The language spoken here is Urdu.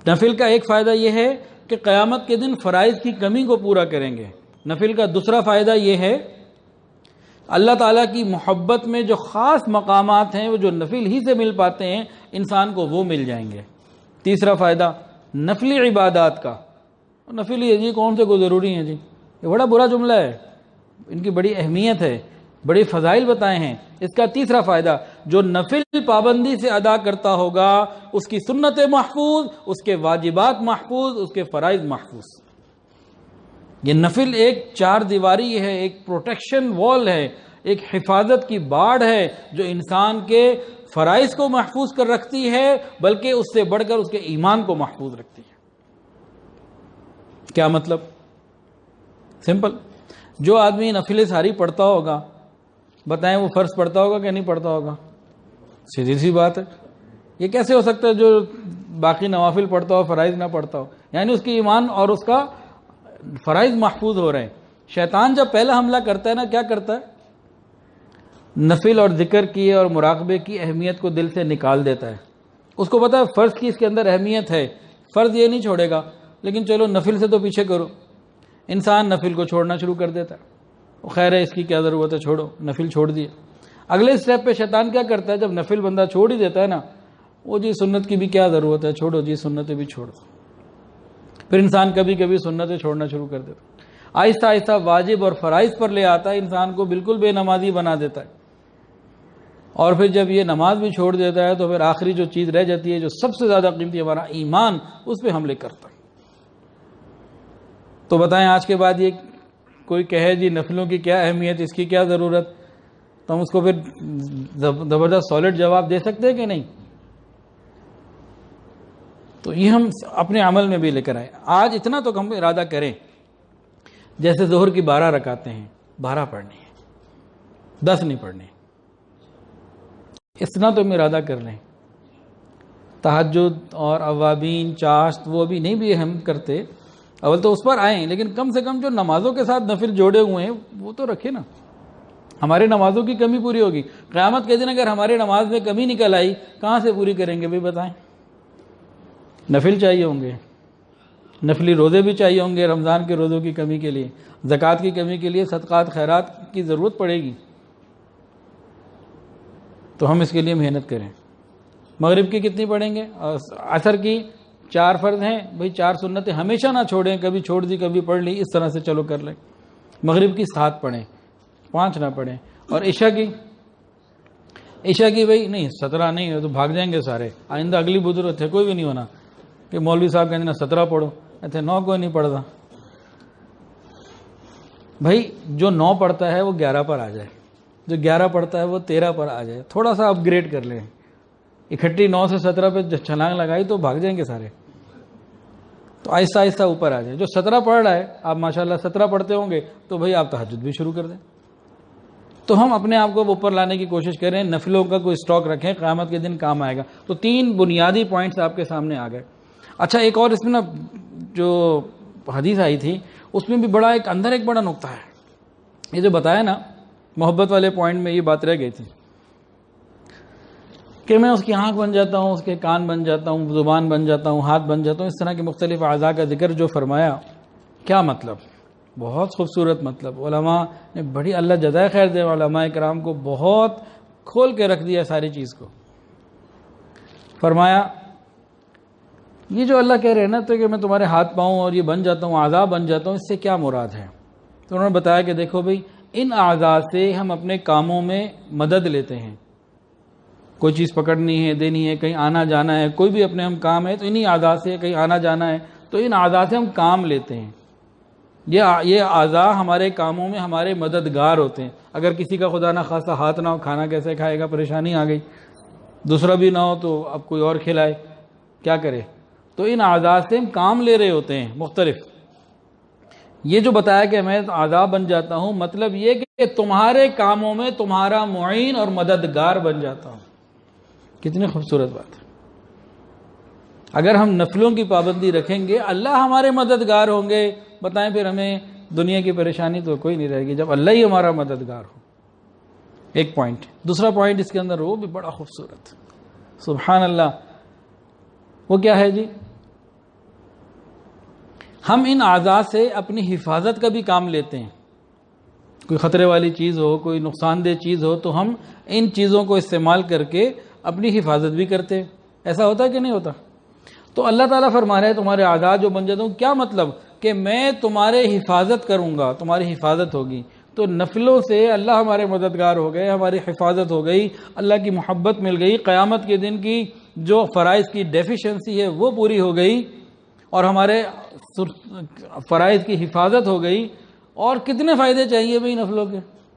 نفل کا ایک فائدہ یہ ہے کہ قیامت کے دن فرائض کی کمی کو پورا کریں گے۔ نفل کا دوسرا فائدہ یہ ہے اللہ تعالیٰ کی محبت میں جو خاص مقامات ہیں وہ جو نفل ہی سے مل پاتے ہیں انسان کو وہ مل جائیں گے۔ تیسرا فائدہ نفلی عبادات کا، نفل ہی ہے جی، کون سے کو ضروری ہیں جی، یہ بڑا برا جملہ ہے، ان کی بڑی اہمیت ہے، بڑی فضائل بتائے ہیں۔ اس کا تیسرا فائدہ جو نفل پابندی سے ادا کرتا ہوگا اس کی سنت محفوظ، اس کے واجبات محفوظ، اس کے فرائض محفوظ۔ یہ نفل ایک چار دیواری ہے، ایک پروٹیکشن وال ہے، ایک حفاظت کی باڑ ہے جو انسان کے فرائض کو محفوظ کر رکھتی ہے، بلکہ اس سے بڑھ کر اس کے ایمان کو محفوظ رکھتی ہے۔ کیا مطلب؟ سمپل، جو آدمی نفل ساری پڑھتا ہوگا، بتائیں وہ فرض پڑھتا ہوگا کہ نہیں پڑھتا ہوگا؟ سیدھی سی بات ہے۔ یہ کیسے ہو سکتا ہے جو باقی نوافل پڑھتا ہو فرائض نہ پڑھتا ہو؟ یعنی اس کی ایمان اور اس کا فرائض محفوظ ہو رہے ہیں۔ شیطان جب پہلا حملہ کرتا ہے نا، کیا کرتا ہے؟ نفل اور ذکر کی اور مراقبے کی اہمیت کو دل سے نکال دیتا ہے۔ اس کو پتا ہے فرض کی اس کے اندر اہمیت ہے، فرض یہ نہیں چھوڑے گا، لیکن چلو نفل سے تو پیچھے کرو۔ انسان نفل کو چھوڑنا شروع کر دیتا ہے، خیر ہے اس کی کیا ضرورت ہے، چھوڑو، نفل چھوڑ دیے۔ اگلے سٹیپ پہ شیطان کیا کرتا ہے؟ جب نفل بندہ چھوڑ ہی دیتا ہے نا، وہ جی سنت کی بھی کیا ضرورت ہے، چھوڑو جی، سنتیں بھی چھوڑ دو۔ پھر انسان کبھی کبھی سنتیں چھوڑنا شروع کر دیتا ہے، آہستہ آہستہ واجب اور فرائض پر لے آتا ہے، انسان کو بالکل بے نمازی بنا دیتا ہے۔ اور پھر جب یہ نماز بھی چھوڑ دیتا ہے تو پھر آخری جو چیز رہ جاتی ہے، جو سب سے زیادہ قیمتی ہمارا ایمان، اس پہ حملے کرتا ہے۔ تو بتائیں آج کے بعد یہ کوئی کہے جی نفلوں کی کیا اہمیت، اس کی کیا ضرورت، تو ہم اس کو پھر زبردست سالڈ جواب دے سکتے ہیں کہ نہیں؟ تو یہ ہم اپنے عمل میں بھی لے کر آئے۔ آج اتنا تو ہم ارادہ کریں، جیسے ظہر کی 12 رکعتیں ہیں، 12 پڑھنی ہیں، 10 نہیں پڑھنی، اتنا تو ہم ارادہ کر لیں۔ تہجد اور اوابین، چاشت، وہ بھی نہیں بھی ہم کرتے، اول تو اس پر آئیں، لیکن کم سے کم جو نمازوں کے ساتھ نفل جوڑے ہوئے ہیں وہ تو رکھے نا۔ ہمارے نمازوں کی کمی پوری ہوگی، قیامت کے دن اگر ہمارے نماز میں کمی نکل آئی کہاں سے پوری کریں گے بھی بتائیں؟ نفل چاہیے ہوں گے، نفلی روزے بھی چاہیے ہوں گے، رمضان کے روزوں کی کمی کے لیے، زکوٰۃ کی کمی کے لیے صدقات خیرات کی ضرورت پڑے گی، تو ہم اس کے لیے محنت کریں۔ مغرب کی کتنی پڑھیں گے؟ عصر کی 4 فرض ہیں بھئی، 4 سنتیں ہمیشہ نہ چھوڑیں، کبھی چھوڑ دی کبھی پڑھ لی، اس طرح سے چلو کر لیں۔ مغرب کی 7 پڑھیں، 5 نہ پڑھیں۔ اور عشاء کی بھئی نہیں 17 نہیں ہے تو بھاگ جائیں گے سارے، آئندہ اگلی بزرگ تھے کوئی بھی نہیں ہونا کہ مولوی صاحب کہتے ہیں 17 پڑھو، ایسے 9 کوئی نہیں پڑھتا۔ بھئی جو 9 پڑھتا ہے وہ 11 پر آ جائے، جو 11 پڑھتا ہے وہ 13 پر آ جائے، تھوڑا سا اپ گریڈ کر لیں۔ اکٹھی 9 سے 17 پہ چھلانگ لگائی تو بھاگ جائیں گے سارے، تو آہستہ آہستہ اوپر آ جائے۔ جو 17 پڑھ رہا ہے، آپ ماشاءاللہ 17 پڑھتے ہوں گے تو بھئی آپ تہجد بھی شروع کر دیں۔ تو ہم اپنے آپ کو اوپر لانے کی کوشش کریں، نفلوں کا کوئی سٹاک رکھیں، قیامت کے دن کام آئے گا۔ تو 3 بنیادی پوائنٹس آپ کے سامنے آ گئے۔ اچھا ایک اور اس میں نا جو حدیث آئی تھی اس میں بھی بڑا ایک بڑا نقطہ ہے، یہ جو بتایا نا محبت والے پوائنٹ میں یہ بات رہ گئی تھی کہ میں اس کی آنکھ بن جاتا ہوں، اس کے کان بن جاتا ہوں، زبان بن جاتا ہوں، ہاتھ بن جاتا ہوں، اس طرح کے مختلف اعضاء کا ذکر جو فرمایا، کیا مطلب؟ بہت خوبصورت مطلب، علماء نے بڑی اللہ جزائے خیر دے، علماء کرام کو بہت کھول کے رکھ دیا ساری چیز کو۔ فرمایا یہ جو اللہ کہہ رہے ہیں نا تو کہ میں تمہارے ہاتھ پاؤں اور یہ بن جاتا ہوں، اعضاء بن جاتا ہوں، اس سے کیا مراد ہے؟ تو انہوں نے بتایا کہ دیکھو بھئی ان اعضاء سے ہم اپنے کاموں میں مدد لیتے ہیں، کوئی چیز پکڑنی ہے، دینی ہے، کہیں آنا جانا ہے، کوئی بھی اپنے ہم کام ہے تو انہی اعضاء سے، کہیں آنا جانا ہے تو ان اعضاء سے ہم کام لیتے ہیں۔ یہ اعضاء ہمارے کاموں میں ہمارے مددگار ہوتے ہیں۔ اگر کسی کا خدا نہ خواستہ ہاتھ نہ ہو، کھانا کیسے کھائے گا؟ پریشانی آ گئی، دوسرا بھی نہ ہو تو اب کوئی اور کھلائے، کیا کرے؟ تو ان اعضاء سے ہم کام لے رہے ہوتے ہیں مختلف۔ یہ جو بتایا کہ میں اعضاء بن جاتا ہوں، مطلب یہ کہ تمہارے کاموں میں تمہارا معین اور مددگار بن جاتا ہوں۔ کتنی خوبصورت بات ہے۔ اگر ہم نفلوں کی پابندی رکھیں گے، اللہ ہمارے مددگار ہوں گے، بتائیں پھر ہمیں دنیا کی پریشانی تو کوئی نہیں رہے گی جب اللہ ہی ہمارا مددگار ہو۔ ایک پوائنٹ۔ دوسرا پوائنٹ اس کے اندر وہ بھی بڑا خوبصورت، سبحان اللہ، وہ کیا ہے جی؟ ہم ان اعضاء سے اپنی حفاظت کا بھی کام لیتے ہیں. کوئی خطرے والی چیز ہو، کوئی نقصان دہ چیز ہو، تو ہم ان چیزوں کو استعمال کر کے اپنی حفاظت بھی کرتے ہیں. ایسا ہوتا ہے کہ نہیں ہوتا؟ تو اللہ تعالیٰ فرما رہے ہیں تمہارے اعضاء جو بن جاتے ہیں. کیا مطلب؟ کہ میں تمہارے حفاظت کروں گا، تمہاری حفاظت ہوگی. تو نفلوں سے اللہ ہمارے مددگار ہو گئے، ہماری حفاظت ہو گئی، اللہ کی محبت مل گئی، قیامت کے دن کی جو فرائض کی ڈیفیشنسی ہے وہ پوری ہو گئی، اور ہمارے فرائض کی حفاظت ہو گئی. اور کتنے فائدے چاہیے بھئی نفلوں کے؟